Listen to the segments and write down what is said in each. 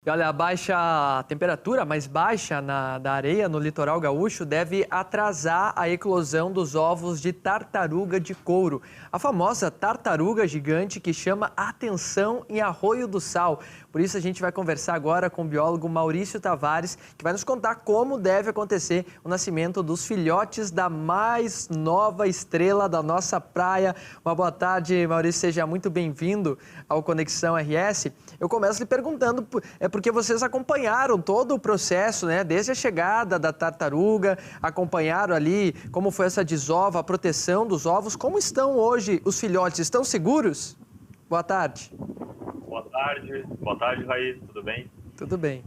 E olha, a baixa temperatura, mais baixa da areia no litoral gaúcho, deve atrasar a eclosão dos ovos de tartaruga de couro. A famosa tartaruga gigante que chama atenção em Arroio do Sal. Por isso a gente vai conversar agora com o biólogo Maurício Tavares, que vai nos contar como deve acontecer o nascimento dos filhotes da mais nova estrela da nossa praia. Uma boa tarde, Maurício, seja muito bem-vindo ao Conexão RS. Eu começo lhe perguntando, porque vocês acompanharam todo o processo, né? Desde a chegada da tartaruga, acompanharam ali como foi essa desova, a proteção dos ovos. Como estão hoje os filhotes? Estão seguros? Boa tarde. Boa tarde, Raí, tudo bem? Tudo bem.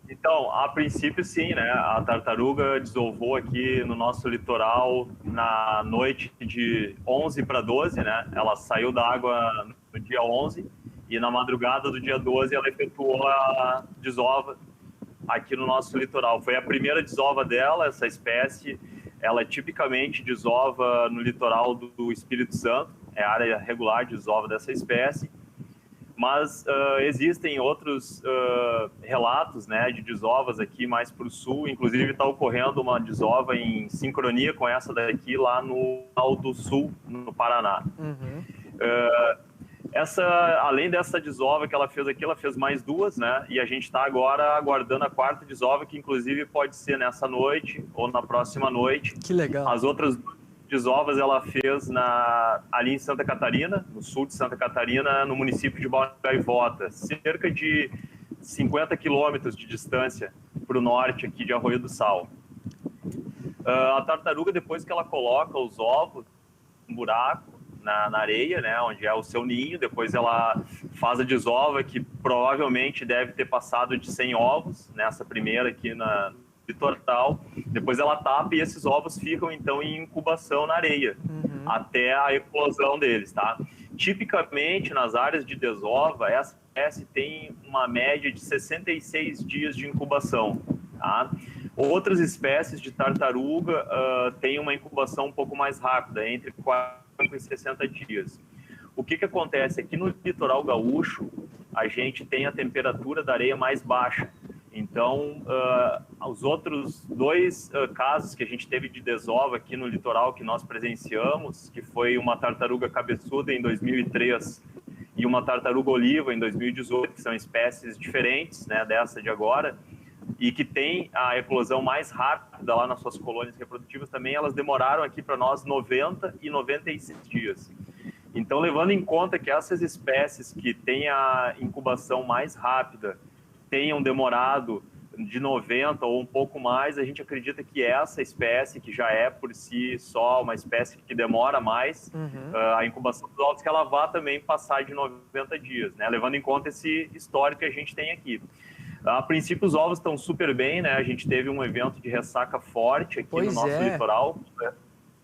Então, a princípio sim, né? A tartaruga desovou aqui no nosso litoral na noite de 11 para 12, né? Ela saiu da água no dia 11 e na madrugada do dia 12 ela efetuou a desova aqui no nosso litoral. Foi a primeira desova dela, essa espécie. Ela tipicamente desova no litoral do Espírito Santo, é a área regular de desova dessa espécie. Mas existem outros relatos, né, de desovas aqui mais para o sul. Inclusive está ocorrendo uma desova em sincronia com essa daqui lá no Alto Sul, no Paraná. Uhum. Além dessa desova que ela fez aqui, ela fez mais duas, né? E a gente está agora aguardando a quarta desova, que inclusive pode ser nessa noite ou na próxima noite. Que legal. As outras desovas ela fez ali em Santa Catarina, no sul de Santa Catarina, no município de Gaivota, cerca de 50 quilômetros de distância para o norte aqui de Arroio do Sal. A tartaruga, depois que ela coloca os ovos no buraco, na areia, né, onde é o seu ninho, depois ela faz a desova, que provavelmente deve ter passado de 100 ovos, nessa primeira aqui na litoral, depois ela tapa e esses ovos ficam então em incubação na areia, até a eclosão deles, tá? Tipicamente, nas áreas de desova, essa espécie tem uma média de 66 dias de incubação, tá? Outras espécies de tartaruga têm uma incubação um pouco mais rápida, entre 40 e 60 dias. O que acontece? Aqui no litoral gaúcho, a gente tem a temperatura da areia mais baixa. Então, os outros dois casos que a gente teve de desova aqui no litoral que nós presenciamos, que foi uma tartaruga cabeçuda em 2003 e uma tartaruga oliva em 2018, que são espécies diferentes, né, dessa de agora, e que tem a eclosão mais rápida lá nas suas colônias reprodutivas também, elas demoraram aqui para nós 90 e 96 dias. Então, levando em conta que essas espécies que têm a incubação mais rápida tenham demorado de 90 ou um pouco mais, a gente acredita que essa espécie, que já é por si só uma espécie que demora mais, a incubação dos ovos, que ela vá também passar de 90 dias, né? Levando em conta esse histórico que a gente tem aqui. A princípio, os ovos estão super bem, né? A gente teve um evento de ressaca forte aqui no nosso litoral, né?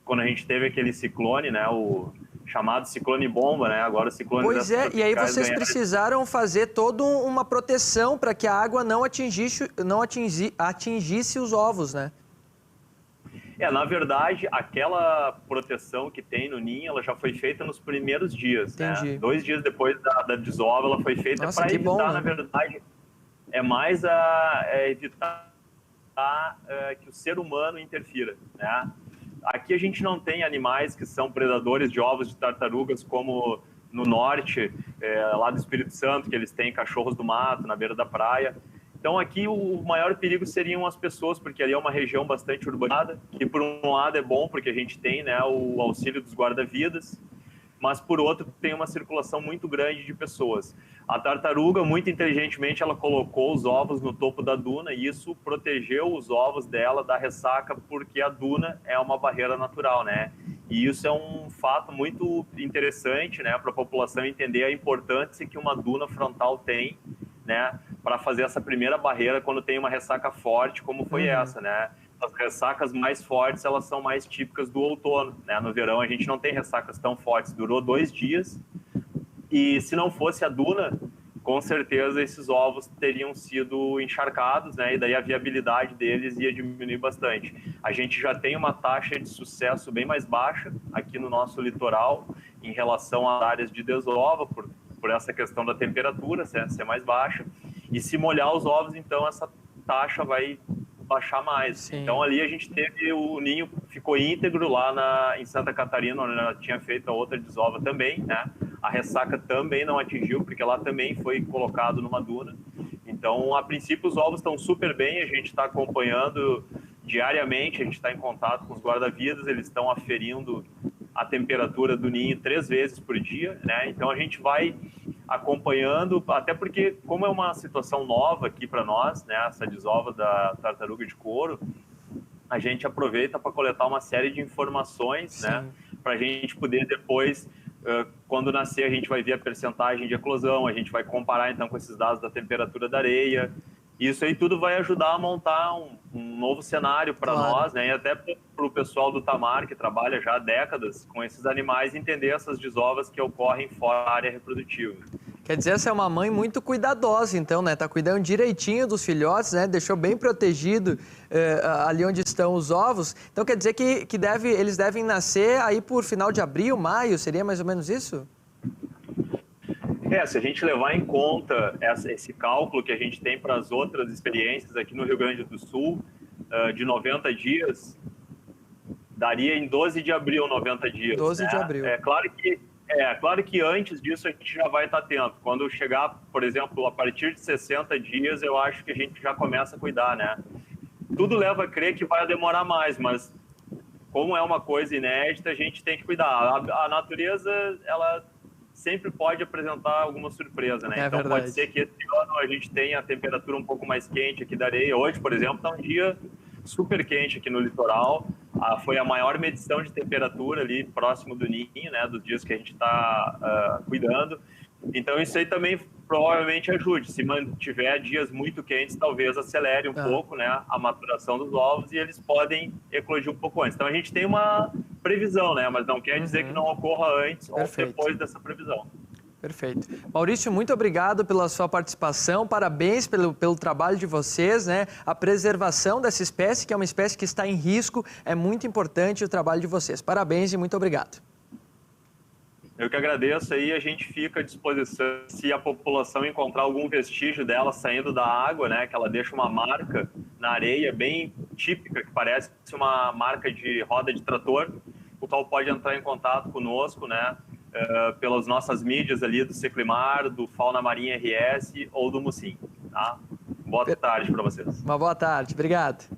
Quando a gente teve aquele ciclone, né? O chamado ciclone bomba, né? Agora o ciclone... Pois é, e aí vocês precisaram fazer toda uma proteção para que a água não atingisse os ovos, né? Na verdade, aquela proteção que tem no ninho, ela já foi feita nos primeiros dias, Entendi. né? 2 dias depois da desova, ela foi feita para evitar, bom, né? Na verdade, é mais evitar que o ser humano interfira, né? Aqui a gente não tem animais que são predadores de ovos de tartarugas como no norte, lá do Espírito Santo, que eles têm cachorros do mato na beira da praia. Então aqui o maior perigo seriam as pessoas, porque ali é uma região bastante urbanizada, que por um lado é bom porque a gente tem, né, o auxílio dos guarda-vidas, mas por outro tem uma circulação muito grande de pessoas. A tartaruga, muito inteligentemente, ela colocou os ovos no topo da duna e isso protegeu os ovos dela da ressaca, porque a duna é uma barreira natural, né? E isso é um fato muito interessante, né, para a população entender a importância que uma duna frontal tem, né, para fazer essa primeira barreira quando tem uma ressaca forte, como foi essa, né? As ressacas mais fortes, elas são mais típicas do outono, né? No verão a gente não tem ressacas tão fortes, durou 2 dias, e se não fosse a duna, com certeza esses ovos teriam sido encharcados, né? E daí a viabilidade deles ia diminuir bastante. A gente já tem uma taxa de sucesso bem mais baixa aqui no nosso litoral em relação às áreas de desova, por essa questão da temperatura ser mais baixa. E se molhar os ovos, então essa taxa vai baixar mais. Sim. Então ali a gente teve, o ninho ficou íntegro lá em Santa Catarina, onde ela tinha feito a outra desova também, né? A ressaca também não atingiu, porque lá também foi colocado numa duna. Então, a princípio, os ovos estão super bem, a gente está acompanhando diariamente, a gente está em contato com os guarda-vidas, eles estão aferindo a temperatura do ninho 3 vezes por dia, né? Então, a gente vai acompanhando, até porque, como é uma situação nova aqui para nós, né, essa desova da tartaruga de couro, a gente aproveita para coletar uma série de informações, Sim. né, para a gente poder depois, quando nascer, a gente vai ver a percentagem de eclosão, a gente vai comparar então com esses dados da temperatura da areia. Isso aí tudo vai ajudar a montar um novo cenário para nós, né, e até para o pessoal do Tamar, que trabalha já há décadas com esses animais, entender essas desovas que ocorrem fora da área reprodutiva. Quer dizer, essa é uma mãe muito cuidadosa, então, né? Tá cuidando direitinho dos filhotes, né? Deixou bem protegido ali onde estão os ovos. Então, quer dizer que eles devem nascer aí por final de abril, maio, seria mais ou menos isso? Se a gente levar em conta esse cálculo que a gente tem para as outras experiências aqui no Rio Grande do Sul, de 90 dias, daria em 12 de abril 90 dias. 12 né? de abril. É claro que antes disso a gente já vai estar atento. Quando chegar, por exemplo, a partir de 60 dias, eu acho que a gente já começa a cuidar, né? Tudo leva a crer que vai demorar mais, mas como é uma coisa inédita, a gente tem que cuidar. A natureza, ela sempre pode apresentar alguma surpresa, né? Então verdade. pode ser que esse ano a gente tenha a temperatura um pouco mais quente aqui da areia. Hoje, por exemplo, está um dia super quente aqui no litoral. Foi a maior medição de temperatura ali próximo do ninho, né? Dos dias que a gente está cuidando. Então isso aí também provavelmente ajude. Se mantiver dias muito quentes, talvez acelere um pouco, né, a maturação dos ovos e eles podem eclodir um pouco antes. Então a gente tem uma previsão, né, mas não quer dizer que não ocorra antes ou depois dessa previsão. Perfeito. Maurício, muito obrigado pela sua participação, parabéns pelo trabalho de vocês, né? A preservação dessa espécie, que é uma espécie que está em risco, é muito importante o trabalho de vocês. Parabéns e muito obrigado. Eu que agradeço aí, a gente fica à disposição se a população encontrar algum vestígio dela saindo da água, né, que ela deixa uma marca na areia bem típica, que parece uma marca de roda de trator, o qual pode entrar em contato conosco, né, pelas nossas mídias ali do Seclimar, do Fauna Marinha RS ou do Mucim, tá? Boa tarde para vocês. Uma boa tarde, obrigado.